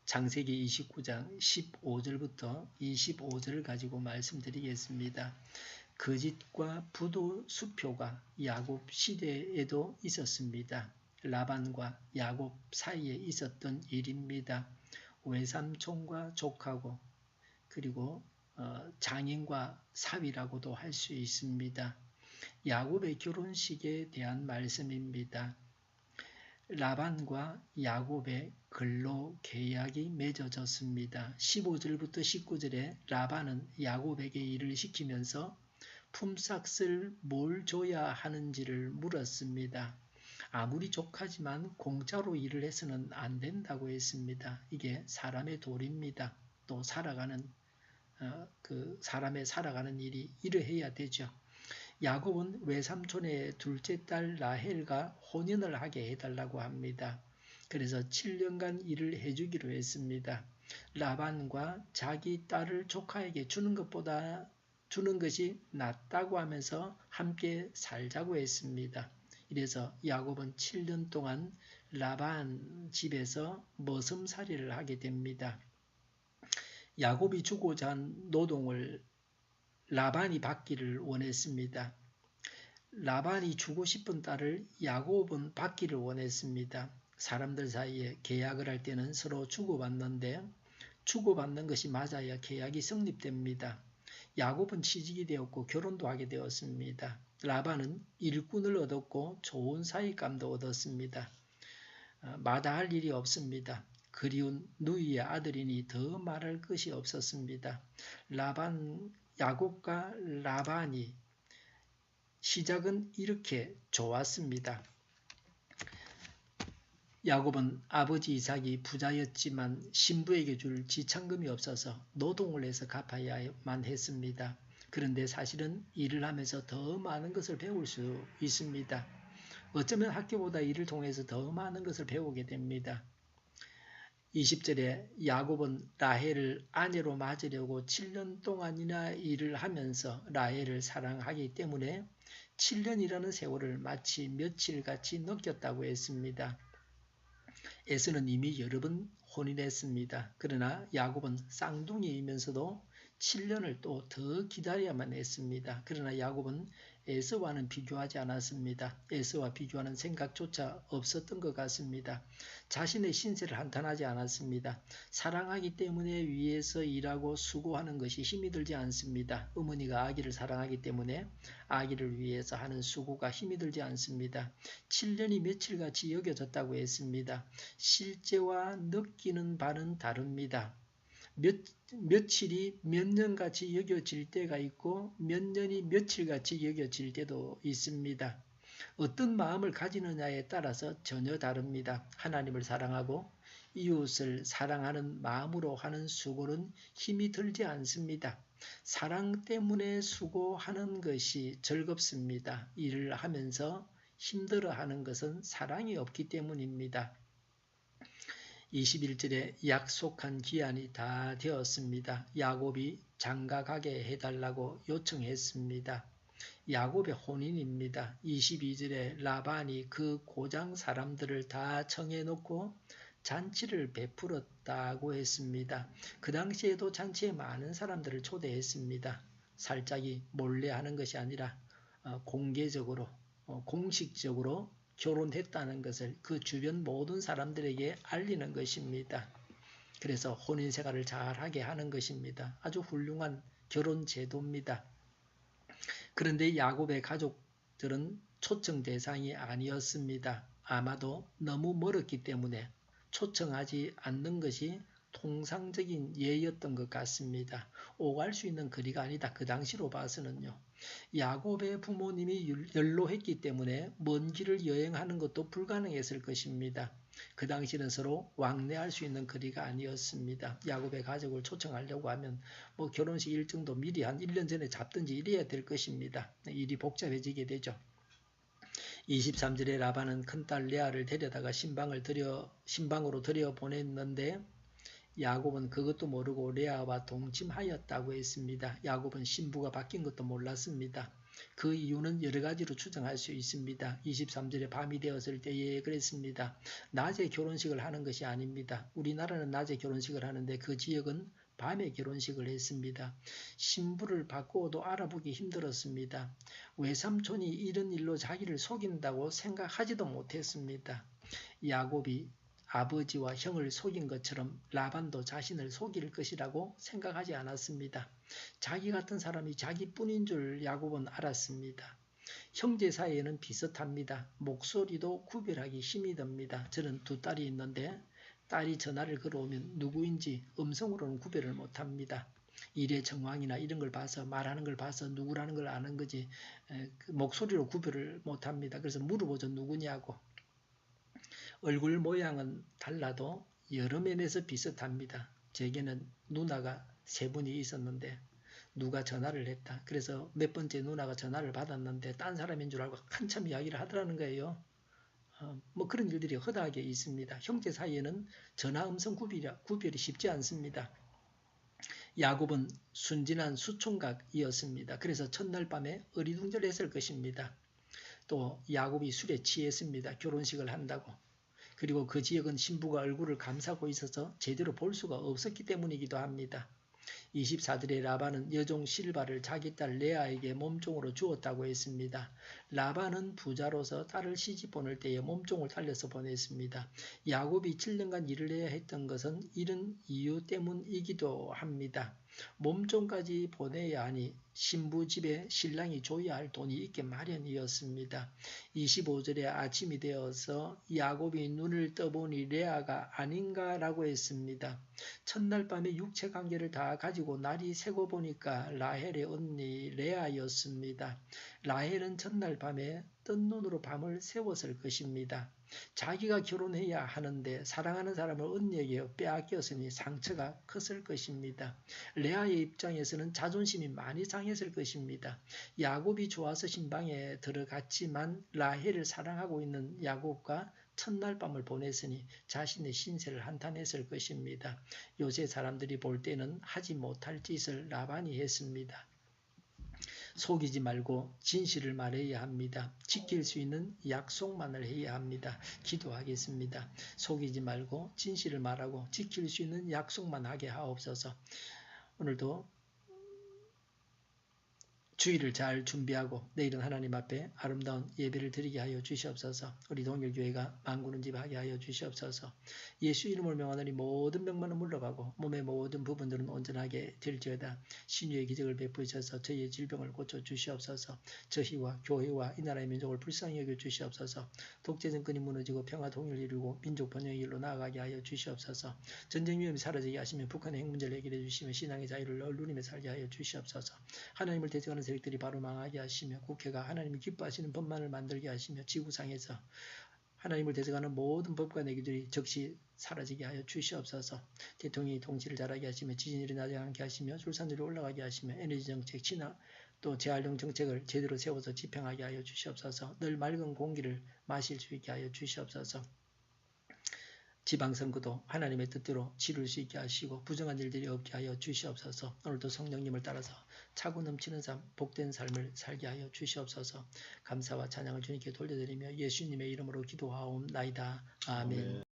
창세기 29장 15절부터 25절을 가지고 말씀드리겠습니다. 거짓과 부도 수표가 야곱 시대에도 있었습니다. 라반과 야곱 사이에 있었던 일입니다. 외삼촌과 조카고 그리고 장인과 사위라고도 할 수 있습니다. 야곱의 결혼식에 대한 말씀입니다. 라반과 야곱의 근로 계약이 맺어졌습니다. 15절부터 19절에 라반은 야곱에게 일을 시키면서 품삯을 뭘 줘야 하는지를 물었습니다. 아무리 족하지만 공짜로 일을 해서는 안 된다고 했습니다. 이게 사람의 도리입니다. 또 사람의 살아가는 일이 이러해야 되죠. 야곱은 외삼촌의 둘째 딸 라헬과 혼인을 하게 해달라고 합니다. 그래서 7년간 일을 해주기로 했습니다. 라반과 자기 딸을 조카에게 주는 것이 낫다고 하면서 함께 살자고 했습니다. 이래서 야곱은 7년 동안 라반 집에서 머슴살이를 하게 됩니다. 야곱이 주고자 한 노동을 라반이 받기를 원했습니다. 라반이 주고 싶은 딸을 야곱은 받기를 원했습니다. 사람들 사이에 계약을 할 때는 서로 주고받는데 주고받는 것이 맞아야 계약이 성립됩니다. 야곱은 취직이 되었고 결혼도 하게 되었습니다. 라반은 일꾼을 얻었고 좋은 사익감도 얻었습니다. 마다할 일이 없습니다. 그리운 누이의 아들이니 더 말할 것이 없었습니다. 야곱과 라반이 시작은 이렇게 좋았습니다. 야곱은 아버지 이삭이 부자였지만 신부에게 줄 지참금이 없어서 노동을 해서 갚아야만 했습니다. 그런데 사실은 일을 하면서 더 많은 것을 배울 수 있습니다. 어쩌면 학교보다 일을 통해서 더 많은 것을 배우게 됩니다. 20절에 야곱은 라헬을 아내로 맞으려고 7년 동안이나 일을 하면서 라헬을 사랑하기 때문에 7년이라는 세월을 마치 며칠같이 느꼈다고 했습니다. 에서는 이미 여러 번 혼인했습니다. 그러나 야곱은 쌍둥이이면서도 7년을 또 더 기다려야만 했습니다. 그러나 야곱은 에서와는 비교하지 않았습니다. 에서와 비교하는 생각조차 없었던 것 같습니다. 자신의 신세를 한탄하지 않았습니다. 사랑하기 때문에 위에서 일하고 수고하는 것이 힘이 들지 않습니다. 어머니가 아기를 사랑하기 때문에 아기를 위해서 하는 수고가 힘이 들지 않습니다. 7년이 며칠같이 여겨졌다고 했습니다. 실제와 느끼는 바는 다릅니다. 며칠이 몇 년같이 여겨질 때가 있고 몇 년이 며칠같이 여겨질 때도 있습니다. 어떤 마음을 가지느냐에 따라서 전혀 다릅니다. 하나님을 사랑하고 이웃을 사랑하는 마음으로 하는 수고는 힘이 들지 않습니다. 사랑 때문에 수고하는 것이 즐겁습니다. 일을 하면서 힘들어하는 것은 사랑이 없기 때문입니다. 21절에 약속한 기한이 다 되었습니다. 야곱이 장가가게 해달라고 요청했습니다. 야곱의 혼인입니다. 22절에 라반이 그 고장 사람들을 다 청해놓고 잔치를 베풀었다고 했습니다. 그 당시에도 잔치에 많은 사람들을 초대했습니다. 살짝이 몰래 하는 것이 아니라 공개적으로 공식적으로 결혼했다는 것을 그 주변 모든 사람들에게 알리는 것입니다. 그래서 혼인생활을 잘하게 하는 것입니다. 아주 훌륭한 결혼 제도입니다. 그런데 야곱의 가족들은 초청 대상이 아니었습니다. 아마도 너무 멀었기 때문에 초청하지 않는 것이 통상적인 예였던 것 같습니다. 오갈 수 있는 거리가 아니다. 그 당시로 봐서는요. 야곱의 부모님이 연로했기 때문에 먼 길을 여행하는 것도 불가능했을 것입니다. 그 당시는 서로 왕래할 수 있는 거리가 아니었습니다. 야곱의 가족을 초청하려고 하면 결혼식 일정도 미리 한 1년 전에 잡든지 이래야 될 것입니다. 일이 복잡해지게 되죠. 23절에 라반은 큰딸 레아를 데려다가 신방으로 들여보냈는데 야곱은 그것도 모르고 레아와 동침하였다고 했습니다. 야곱은 신부가 바뀐 것도 몰랐습니다. 그 이유는 여러 가지로 추정할 수 있습니다. 23절에 밤이 되었을 때에 그랬습니다. 낮에 결혼식을 하는 것이 아닙니다. 우리나라는 낮에 결혼식을 하는데 그 지역은 밤에 결혼식을 했습니다. 신부를 바꾸어도 알아보기 힘들었습니다. 외삼촌이 이런 일로 자기를 속인다고 생각하지도 못했습니다. 야곱이 아버지와 형을 속인 것처럼 라반도 자신을 속일 것이라고 생각하지 않았습니다. 자기 같은 사람이 자기뿐인 줄 야곱은 알았습니다. 형제 사이에는 비슷합니다. 목소리도 구별하기 힘이 듭니다. 저는 두 딸이 있는데 딸이 전화를 걸어오면 누구인지 음성으로는 구별을 못합니다. 일의 정황이나 이런 걸 봐서 말하는 걸 봐서 누구라는 걸 아는 거지 그 목소리로 구별을 못합니다. 그래서 물어보죠. 누구냐고. 얼굴 모양은 달라도 여러 면에서 비슷합니다. 제게는 누나가 세 분이 있었는데 누가 전화를 했다. 그래서 몇 번째 누나가 전화를 받았는데 딴 사람인 줄 알고 한참 이야기를 하더라는 거예요. 뭐 그런 일들이 허다하게 있습니다. 형제 사이에는 전화 음성 구별이 쉽지 않습니다. 야곱은 순진한 수총각이었습니다. 그래서 첫날 밤에 어리둥절했을 것입니다. 또 야곱이 술에 취했습니다. 결혼식을 한다고. 그리고 그 지역은 신부가 얼굴을 감싸고 있어서 제대로 볼 수가 없었기 때문이기도 합니다. 24절에 라반은 여종 실바를 자기 딸 레아에게 몸종으로 주었다고 했습니다. 라반은 부자로서 딸을 시집 보낼 때에 몸종을 달려서 보냈습니다. 야곱이 7년간 일을 해야 했던 것은 이런 이유 때문이기도 합니다. 몸종까지 보내야 하니 신부 집에 신랑이 줘야 할 돈이 있게 마련이었습니다. 25절에 아침이 되어서 야곱이 눈을 떠보니 레아가 아닌가라고 했습니다. 첫날 밤에 육체 관계를 다 가지고 날이 새고 보니까 라헬의 언니 레아였습니다. 라헬은 첫날 밤에 뜬 눈으로 밤을 새웠을 것입니다. 자기가 결혼해야 하는데 사랑하는 사람을 언니에게 빼앗겼으니 상처가 컸을 것입니다. 레아의 입장에서는 자존심이 많이 상했을 것입니다. 야곱이 좋아서 신방에 들어갔지만 라헬을 사랑하고 있는 야곱과 첫날 밤을 보냈으니 자신의 신세를 한탄했을 것입니다. 요새 사람들이 볼 때는 하지 못할 짓을 라반이 했습니다. 속이지 말고 진실을 말해야 합니다. 지킬 수 있는 약속만을 해야 합니다. 기도하겠습니다. 속이지 말고 진실을 말하고 지킬 수 있는 약속만 하게 하옵소서. 오늘도 주일을 잘 준비하고 내일은 하나님 앞에 아름다운 예배를 드리게 하여 주시옵소서. 우리 동일교회가 만구는 집 하게 하여 주시옵소서. 예수 이름을 명하노니 모든 병만은 물러가고 몸의 모든 부분들은 온전하게 될지어다. 신유의 기적을 베푸셔서 저희의 질병을 고쳐 주시옵소서. 저희와 교회와 이 나라의 민족을 불쌍히 여겨 주시옵소서. 독재 정권이 무너지고 평화 통일을 이루고 민족 번영의 길로 나아가게 하여 주시옵소서. 전쟁 위험이 사라지게 하시며 북한의 핵 문제를 해결해 주시며 신앙의 자유를 누리며 살게 하여 주시옵소서. 하나님을 대적하는 세력들이 바로 망하게 하시며 국회가 하나님이 기뻐하시는 법만을 만들게 하시며 지구상에서 하나님을 대적하는 모든 법과 내기들이 즉시 사라지게 하여 주시옵소서. 대통령이 통치를 잘하게 하시며 지진이 일어나지 않게 하시며 출산율이 올라가게 하시며 에너지 정책, 친화 또 재활용 정책을 제대로 세워서 집행하게 하여 주시옵소서. 늘 맑은 공기를 마실 수 있게 하여 주시옵소서. 지방선거도 하나님의 뜻대로 치룰 수 있게 하시고 부정한 일들이 없게 하여 주시옵소서. 오늘도 성령님을 따라서 차고 넘치는 삶, 복된 삶을 살게 하여 주시옵소서. 감사와 찬양을 주님께 돌려드리며 예수님의 이름으로 기도하옵나이다. 아멘.